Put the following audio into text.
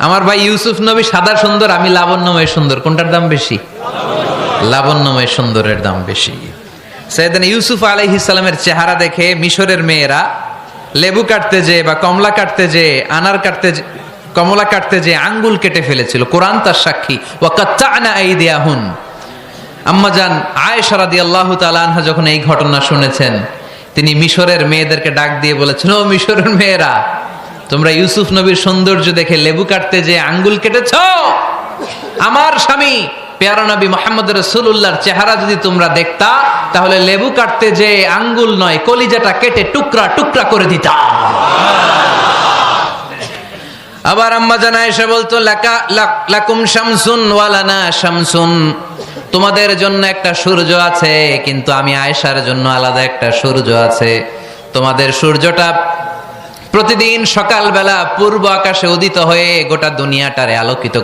আমার ভাই ইউসুফ নবী সাদা সুন্দর, আমি লাবণ্যময় সুন্দর, কোনটার দাম বেশি? লাবণ্যময় সুন্দরের দাম বেশি। সাইয়েদনা ইউসুফ আলাইহিস সালামের চেহারা দেখে মিশরের মেয়েরা লেবু কাটতে যে বা কমলা কাটতে যে আনার কাটতে কমলা কাটতে যে আঙ্গুল কেটে ফেলেছিল। কোরআন তার সাক্ষী। ওয়া কাত্তা'না আইদিয়াহুন। আম্মাজান আয়েশা রাদিয়াল্লাহু তাআলা আনহা যখন এই ঘটনা শুনেছেন, তিনি মিশরের মেয়েদেরকে ডাক দিয়ে বলেছেন, ও মিশরের মেয়েরা, তোমরা ইউসুফ নবীর সৌন্দর্য দেখে লেবু কাটতে যে আঙ্গুল কেটেছ, আমার স্বামী পেয়ারা নবী মুহাম্মদ রাসূলুল্লাহর চেহারা যদি তোমরা দেখতা, তাহলে লেবু কাটতে যে আঙ্গুল নয়, কলিজাটা কেটে টুকরা টুকরা করে দিতা। আবার আম্মা জান আয়েশা বলতো, লাকুম শামসুন ওয়া লানা শামসুন, তোমাদের জন্য একটা সূর্য আছে, কিন্তু আমি আয়েশার জন্য আলাদা একটা সূর্য আছে। তোমাদের সূর্যটা প্রতিদিন সকালবেলা পূর্ব আকাশে উদিত হয়ে গোটা দুনিয়াটারে আলোকিত